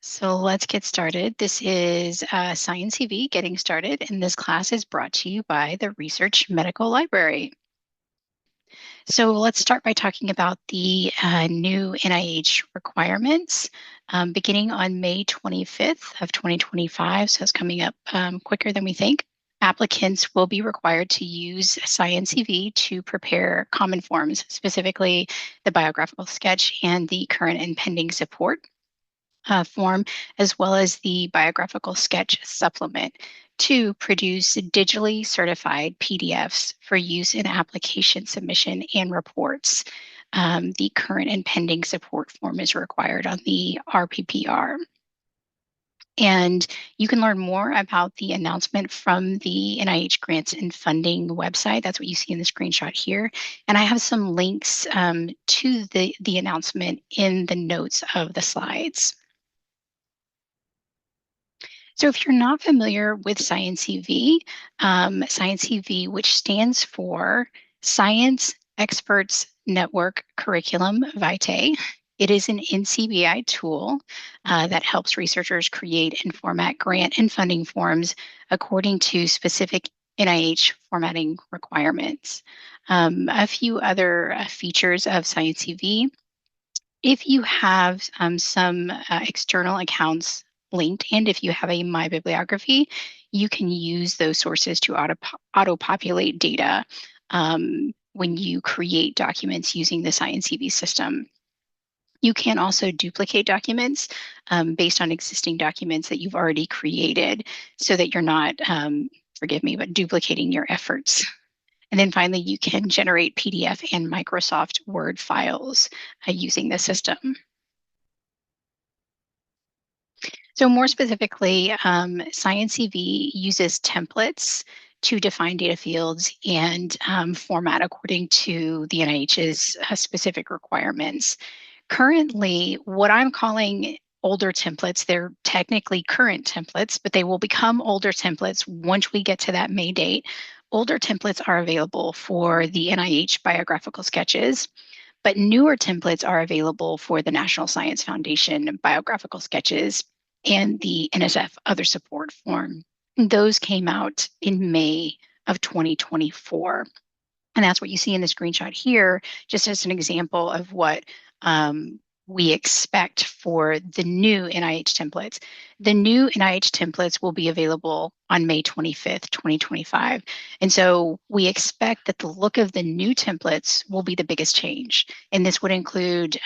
So let's get started. This is SciENcv Getting Started, and this class is brought to you by the Research Medical Library. So let's start by talking about the new NIH requirements beginning on May 25th of 2025. So it's coming up quicker than we think. Applicants will be required to use SciENcv to prepare common forms, specifically the biographical sketch and the current and pending support form, as well as the biographical sketch supplement to produce digitally certified PDFs for use in application submission and reports. The current and pending support form is required on the RPPR. And you can learn more about the announcement from the NIH Grants and Funding website. That's what you see in the screenshot here. And I have some links to the announcement in the notes of the slides. So if you're not familiar with SciENcv, SciENcv, which stands for Science Experts Network Curriculum Vitae, it is an NCBI tool that helps researchers create and format grant and funding forms according to specific NIH formatting requirements. A few other features of SciENcv. If you have some external accounts linked, and if you have a My Bibliography, you can use those sources to auto-populate data when you create documents using the SciENcv system. You can also duplicate documents based on existing documents that you've already created so that you're not, forgive me, but duplicating your efforts. And then finally, you can generate PDF and Microsoft Word files using the system. So more specifically, SciENcv uses templates to define data fields and format according to the NIH's specific requirements. Currently, what I'm calling older templates, they're technically current templates, but they will become older templates once we get to that May date. Older templates are available for the NIH biographical sketches, but newer templates are available for the National Science Foundation biographical sketches and the NSF other support form. Those came out in May of 2024. And that's what you see in the screenshot here, just as an example of what we expect for the new NIH templates. The new NIH templates will be available on May 25th, 2025. And so we expect that the look of the new templates will be the biggest change. And this would include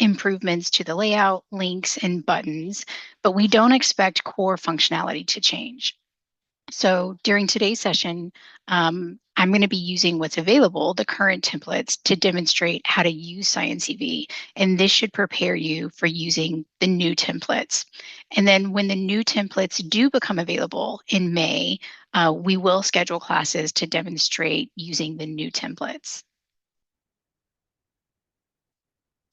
improvements to the layout, links, and buttons, but we don't expect core functionality to change. So during today's session, I'm going to be using what's available, the current templates, to demonstrate how to use SciENcv. And this should prepare you for using the new templates. And then when the new templates do become available in May, we will schedule classes to demonstrate using the new templates.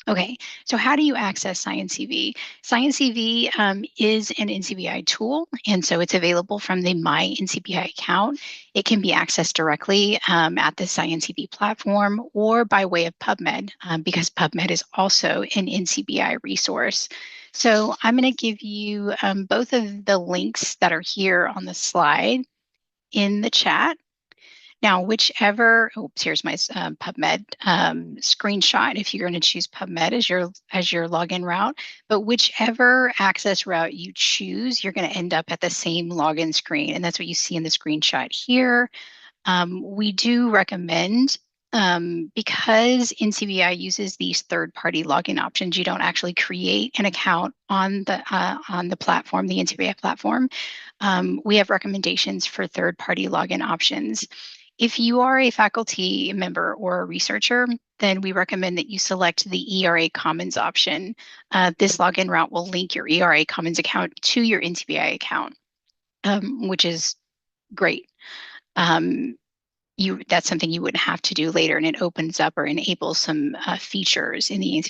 Okay, so how do you access SciENcv? SciENcv is an NCBI tool, and so it's available from the My NCBI account. It can be accessed directly at the SciENcv platform or by way of PubMed, because PubMed is also an NCBI resource. So I'm going to give you both of the links that are here on the slide in the chat. Now, whichever, oops, here's my PubMed screenshot if you're going to choose PubMed as your login route. But whichever access route you choose, you're going to end up at the same login screen. And that's what you see in the screenshot here. We do recommend, because NCBI uses these third-party login options, you don't actually create an account on the platform, the NCBI platform. We have recommendations for third-party login options. If you are a faculty member or a researcher, then we recommend that you select the ERA Commons option. This login route will link your ERA Commons account to your NCBI account, which is great. That's something you wouldn't have to do later, and it opens up or enables some features in the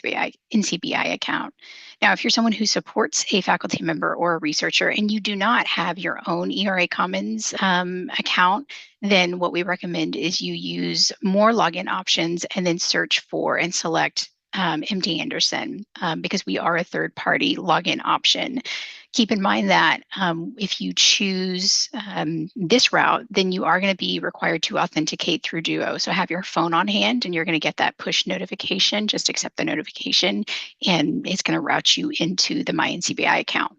NCBI account. Now, if you're someone who supports a faculty member or a researcher and you do not have your own ERA Commons account, then what we recommend is you use more login options and then search for and select MD Anderson because we are a third-party login option. Keep in mind that if you choose this route, then you are going to be required to authenticate through Duo. So have your phone on hand and you're going to get that push notification. Just accept the notification and it's going to route you into the MyNCBI account.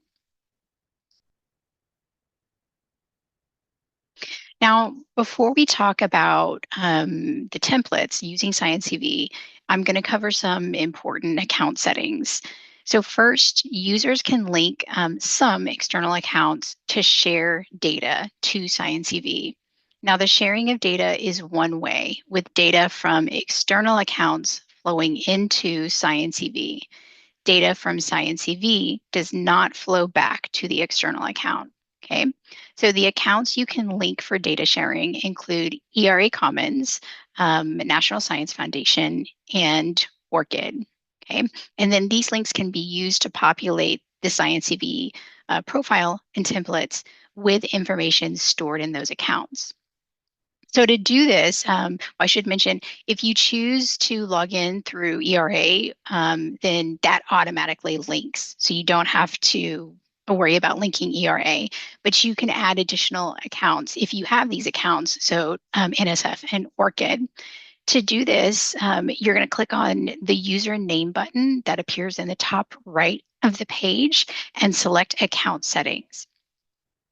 Now, before we talk about the templates using SciENcv, I'm going to cover some important account settings. So first, users can link some external accounts to share data to SciENcv. Now, the sharing of data is one way, with data from external accounts flowing into SciENcv. Data from SciENcv does not flow back to the external account. Okay, so the accounts you can link for data sharing include ERA Commons, National Science Foundation, and ORCID. Okay, and then these links can be used to populate the SciENcv profile and templates with information stored in those accounts. So to do this, I should mention, if you choose to log in through ERA, then that automatically links. So you don't have to worry about linking ERA, but you can add additional accounts if you have these accounts, so NSF and ORCID. To do this, you're going to click on the username button that appears in the top right of the page and select account settings.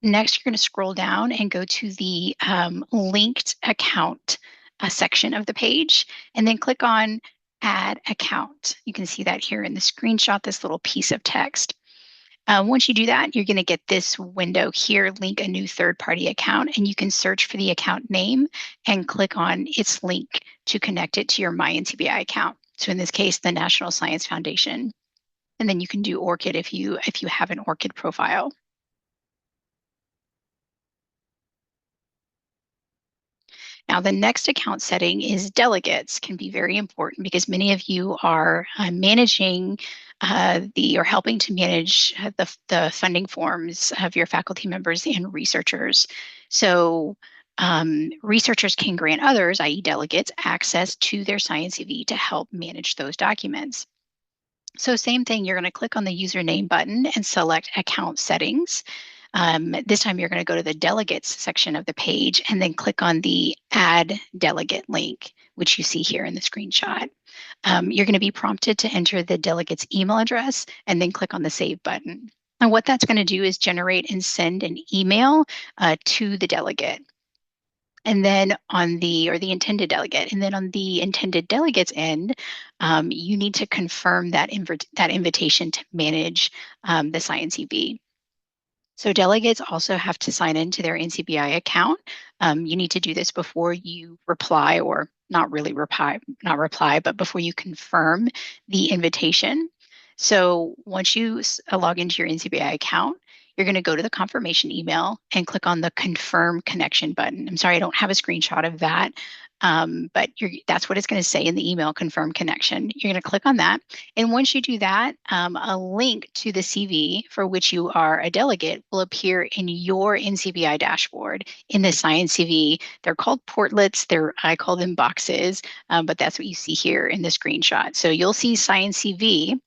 Next, you're going to scroll down and go to the linked account section of the page, and then click on Add Account. You can see that here in the screenshot, this little piece of text. Once you do that, you're going to get this window here, link a new third-party account, and you can search for the account name and click on its link to connect it to your MyNCBI account. So in this case, the National Science Foundation. And then you can do ORCID if you have an ORCID profile. Now, the next account setting is delegates, can be very important because many of you are managing or helping to manage the funding forms of your faculty members and researchers. So researchers can grant others, i.e. delegates, access to their SciENcv to help manage those documents. So same thing, you're going to click on the username button and select account settings. This time you're going to go to the delegates section of the page and then click on the add delegate link, which you see here in the screenshot. You're going to be prompted to enter the delegate's email address and then click on the save button. And what that's going to do is generate and send an email to the delegate. And then on the intended delegate, and then on the intended delegate's end, you need to confirm that invitation to manage the SciENcv. So delegates also have to sign into their NCBI account. You need to do this before you reply, or not reply, but before you confirm the invitation. So once you log into your NCBI account, you're going to go to the confirmation email and click on the confirm connection button. I'm sorry, I don't have a screenshot of that, but that's what it's going to say in the email, confirm connection. You're going to click on that. And once you do that, a link to the CV for which you are a delegate will appear in your NCBI dashboard in the SciENcv. They're called portlets. I call them boxes, but that's what you see here in the screenshot. So you'll see SciENcv,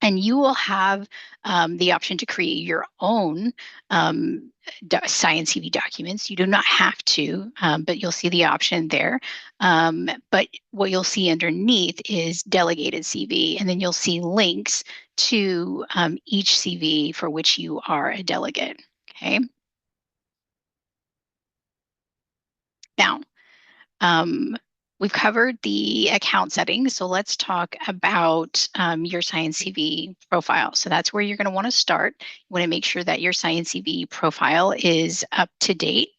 and you will have the option to create your own SciENcv documents. You do not have to, but you'll see the option there. But what you'll see underneath is delegated CV, and then you'll see links to each CV for which you are a delegate. Okay. Now, we've covered the account settings, so let's talk about your SciENcv profile. So that's where you're going to want to start. You want to make sure that your SciENcv profile is up to date.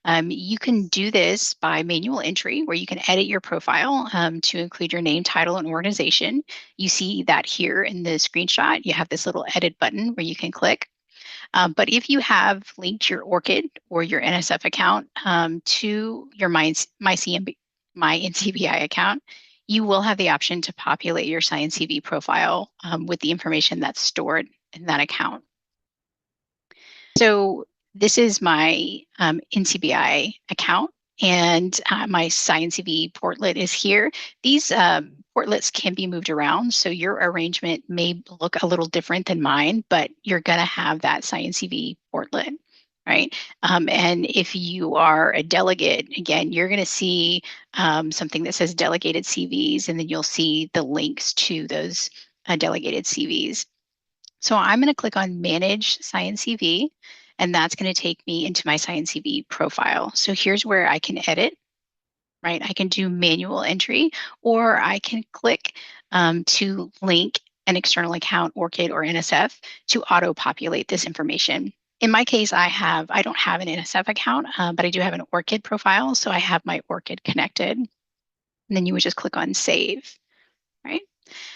You can do this by manual entry, where you can edit your profile to include your name, title, and organization. You see that here in the screenshot. You have this little edit button where you can click. But if you have linked your ORCID or your NSF account to your MyNCBI account, you will have the option to populate your SciENcv profile with the information that's stored in that account. So this is my NCBI account. and my SciENcv portlet is here. These portlets can be moved around, so your arrangement may look a little different than mine, but you're going to have that SciENcv portlet, right? And if you are a delegate, again, you're going to see something that says delegated CVs, and then you'll see the links to those delegated CVs. So I'm going to click on Manage SciENcv, and that's going to take me into my SciENcv profile. So here's where I can edit, right? I can do manual entry, or I can click to link an external account, ORCID or NSF, to auto-populate this information. In my case, I don't have an NSF account, but I do have an ORCID profile, so I have my ORCID connected. And then you would just click on Save, right?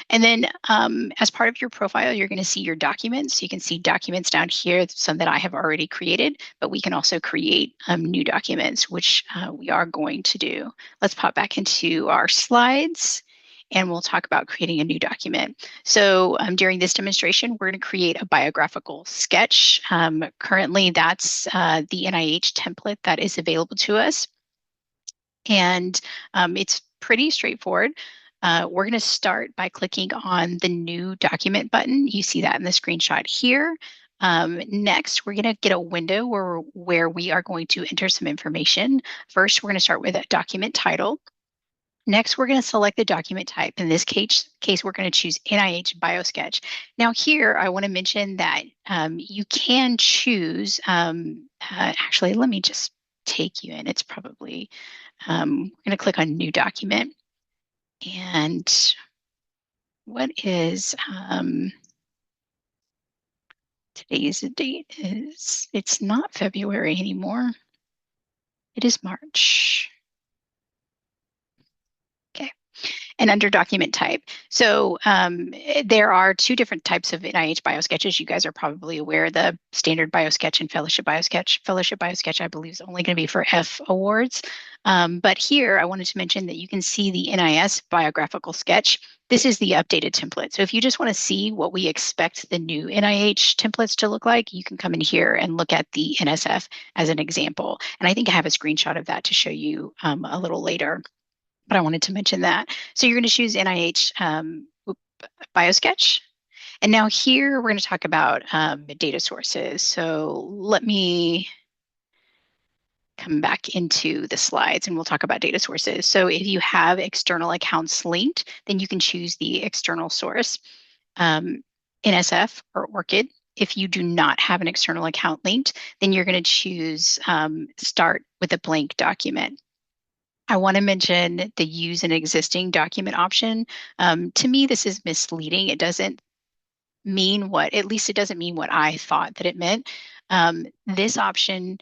And then as part of your profile, you're going to see your documents. You can see documents down here, some that I have already created, but we can also create new documents, which we are going to do. Let's pop back into our slides and we'll talk about creating a new document. So during this demonstration, we're going to create a biographical sketch. Currently, that's the NIH template that is available to us. And it's pretty straightforward. We're going to start by clicking on the new document button. You see that in the screenshot here. Next, we're going to get a window where we are going to enter some information. First, we're going to start with a document title. Next, we're going to select the document type. In this case, we're going to choose NIH Biosketch. Now here, I want to mention that you can choose, actually, let me just take you in. It's probably, we're going to click on New Document. And what is, today's date is, it's not February anymore. It is March. Okay. And under document type. So there are two different types of NIH biosketches. You guys are probably aware, the standard biosketch and fellowship biosketch. Fellowship biosketch, I believe, is only going to be for F awards. But here, I wanted to mention that you can see the NIS biographical sketch. This is the updated template. So if you just want to see what we expect the new NIH templates to look like, you can come in here and look at the NSF as an example. And I think I have a screenshot of that to show you a little later, but I wanted to mention that. So you're going to choose NIH Biosketch. And now here we're going to talk about data sources. So let me come back into the slides and we'll talk about data sources. So if you have external accounts linked, then you can choose the external source, NSF or ORCID. If you do not have an external account linked, then you're going to choose Start with a blank document. I want to mention the use an existing document option. To me, this is misleading. It doesn't mean what, at least it doesn't mean what I thought that it meant. This option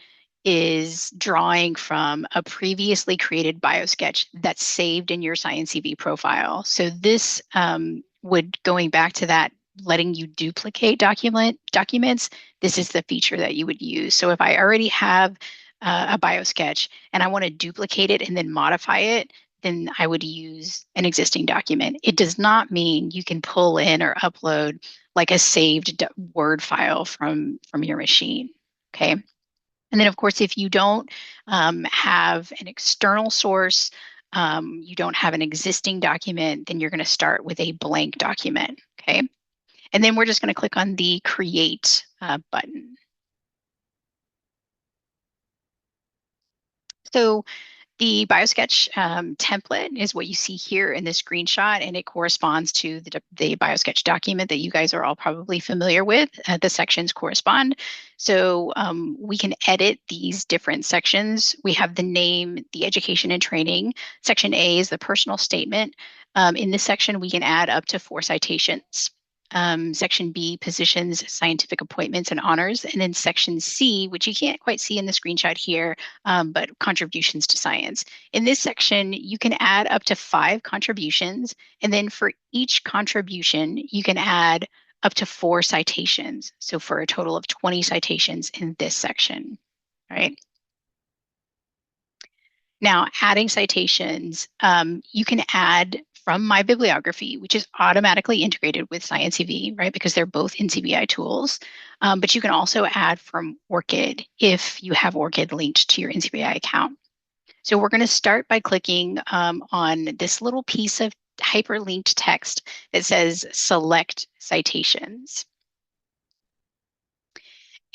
is drawing from a previously created biosketch that's saved in your SciENcv profile. So this would, going back to that, letting you duplicate documents, this is the feature that you would use. So if I already have a biosketch and I want to duplicate it and then modify it, then I would use an existing document. It does not mean you can pull in or upload like a saved Word file from your machine, okay? And then, of course, if you don't have an external source, you don't have an existing document, then you're going to start with a blank document, okay? And then we're just going to click on the Create button. So the biosketch template is what you see here in this screenshot, and it corresponds to the biosketch document that you guys are all probably familiar with. The sections correspond. So we can edit these different sections. We have the name, the education and training. Section A is the personal statement. In this section, we can add up to 4 citations. Section B, positions, scientific appointments, and honors. And then section C, which you can't quite see in the screenshot here, but contributions to science. In this section, you can add up to 5 contributions. And then for each contribution, you can add up to 4 citations. So for a total of 20 citations in this section, right? Now, adding citations, you can add from my bibliography, which is automatically integrated with SciENcv, right? Because they're both NCBI tools. But you can also add from ORCID if you have ORCID linked to your NCBI account. So we're going to start by clicking on this little piece of hyperlinked text that says select citations.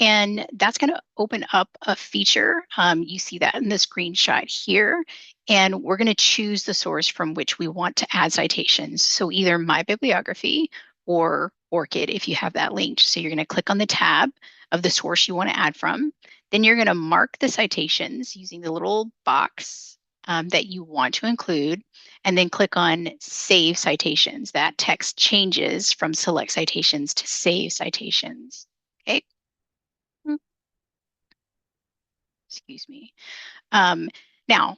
And that's going to open up a feature. You see that in the screenshot here. And we're going to choose the source from which we want to add citations. So either My Bibliography or ORCID if you have that linked. So you're going to click on the tab of the source you want to add from. Then you're going to mark the citations using the little box that you want to include, and then click on Save Citations. That text changes from Select Citations to Save Citations. Okay. Excuse me. Now,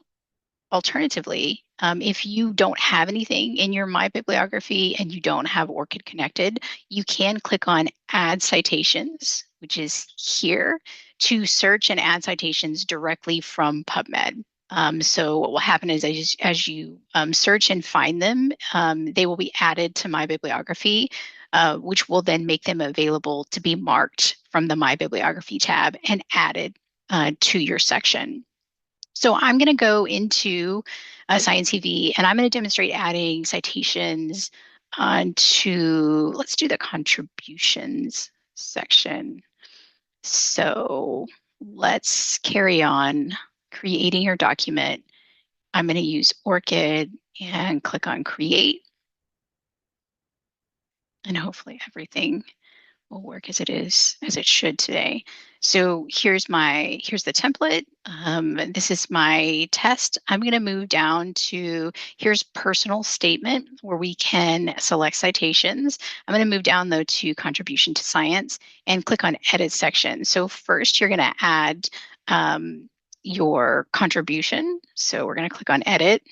alternatively, if you don't have anything in your My Bibliography and you don't have ORCID connected, you can click on Add Citations, which is here, to search and add citations directly from PubMed. So what will happen is as you search and find them, they will be added to My Bibliography, which will then make them available to be marked from the My Bibliography tab and added to your section. So I'm going to go into SciENcv and I'm going to demonstrate adding citations onto, let's do the contributions section. So let's carry on creating your document. I'm going to use ORCID and click on create. And hopefully everything will work as it should today. So here's the template. This is my test. I'm going to move down to here's personal statement where we can select citations. I'm going to move down though to contribution to science and click on edit section. So first you're going to add your contribution. So we're going to click on edit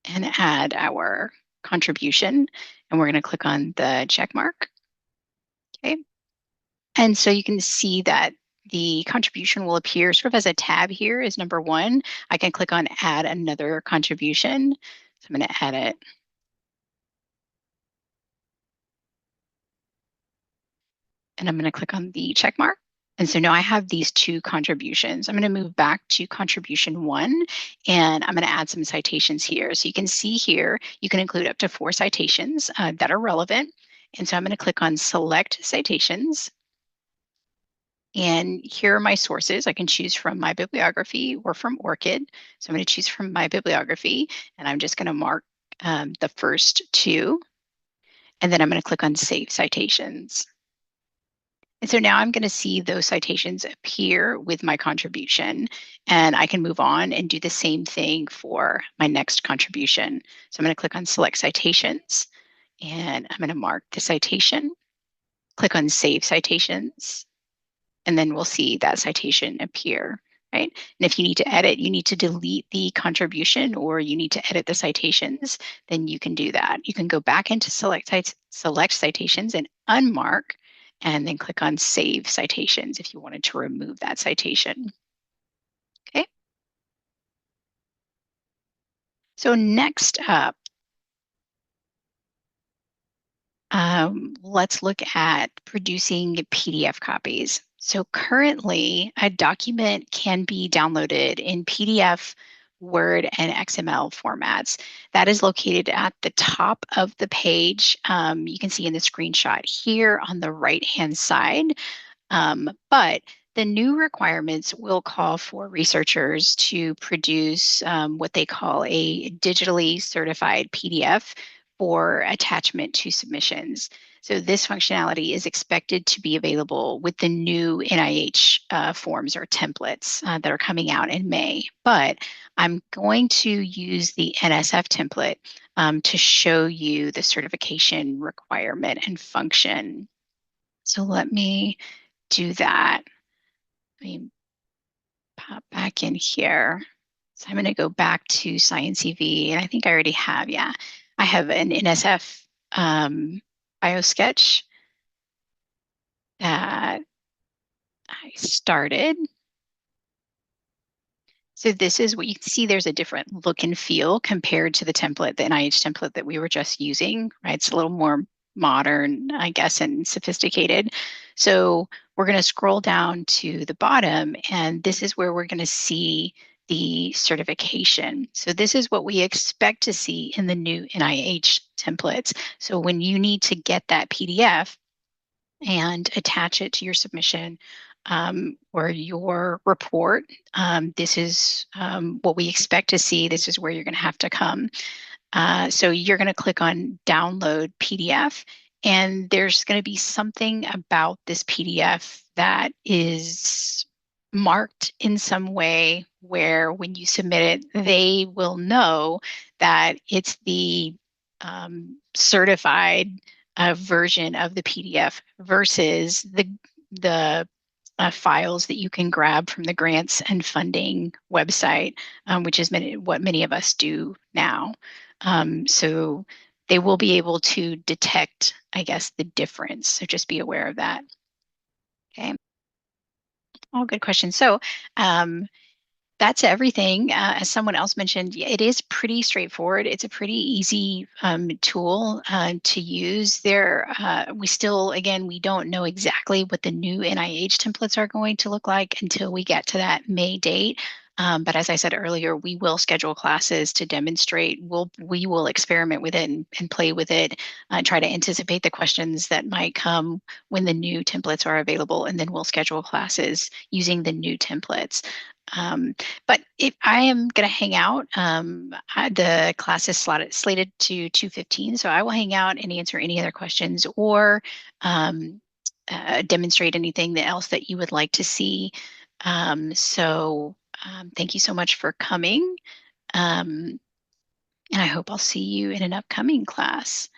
and add our contribution. And we're going to click on the check mark. Okay. And so you can see that the contribution will appear sort of as a tab here is number one. I can click on add another contribution. So I'm going to add it. And I'm going to click on the check mark. And so now I have these two contributions. I'm going to move back to contribution one, and I'm going to add some citations here. So you can see here, you can include up to 4 citations that are relevant. And so I'm going to click on select citations. And here are my sources. I can choose from My Bibliography or from ORCID. So I'm going to choose from My Bibliography, and I'm just going to mark the first 2. And then I'm going to click on Save Citations. And so now I'm going to see those citations appear with my contribution, and I can move on and do the same thing for my next contribution. So I'm going to click on Select Citations, and I'm going to mark the citation, click on Save Citations, and then we'll see that citation appear, right? And if you need to edit, you need to delete the contribution or you need to edit the citations, then you can do that. You can go back into select citations and unmark, and then click on Save Citations if you wanted to remove that citation. Okay. So next up, let's look at producing PDF copies. So currently, a document can be downloaded in PDF, Word, and XML formats. That is located at the top of the page. You can see in the screenshot here on the right-hand side. But the new requirements will call for researchers to produce what they call a digitally certified PDF for attachment to submissions. So this functionality is expected to be available with the new NIH forms or templates that are coming out in May. But I'm going to use the NSF template to show you the certification requirement and function. So let me do that. Let me pop back in here. So I'm going to go back to SciENcv, and I think I already have, yeah. I have an NSF bio sketch that I started. So this is what you can see. There's a different look and feel compared to the template, the NIH template that we were just using, right? It's a little more modern, I guess, and sophisticated. So we're going to scroll down to the bottom, and this is where we're going to see the certification. So this is what we expect to see in the new NIH templates. So when you need to get that PDF and attach it to your submission or your report, this is what we expect to see. This is where you're going to have to come. So you're going to click on download PDF, and there's going to be something about this PDF that is marked in some way where when you submit it, they will know that it's the certified version of the PDF versus the files that you can grab from the grants and funding website, which is what many of us do now. So they will be able to detect, I guess, the difference. So just be aware of that. Okay. All good questions. So that's everything. As someone else mentioned, it is pretty straightforward. It's a pretty easy tool to use. We still, again, we don't know exactly what the new NIH templates are going to look like until we get to that May date. But as I said earlier, we will schedule classes to demonstrate. We will experiment with it and play with it, try to anticipate the questions that might come when the new templates are available, and then we'll schedule classes using the new templates. But if I am going to hang out, the class is slated to 2:15, so I will hang out and answer any other questions or um, demonstrate anything else that you would like to see. Thank you so much for coming, and I hope I'll see you in an upcoming class.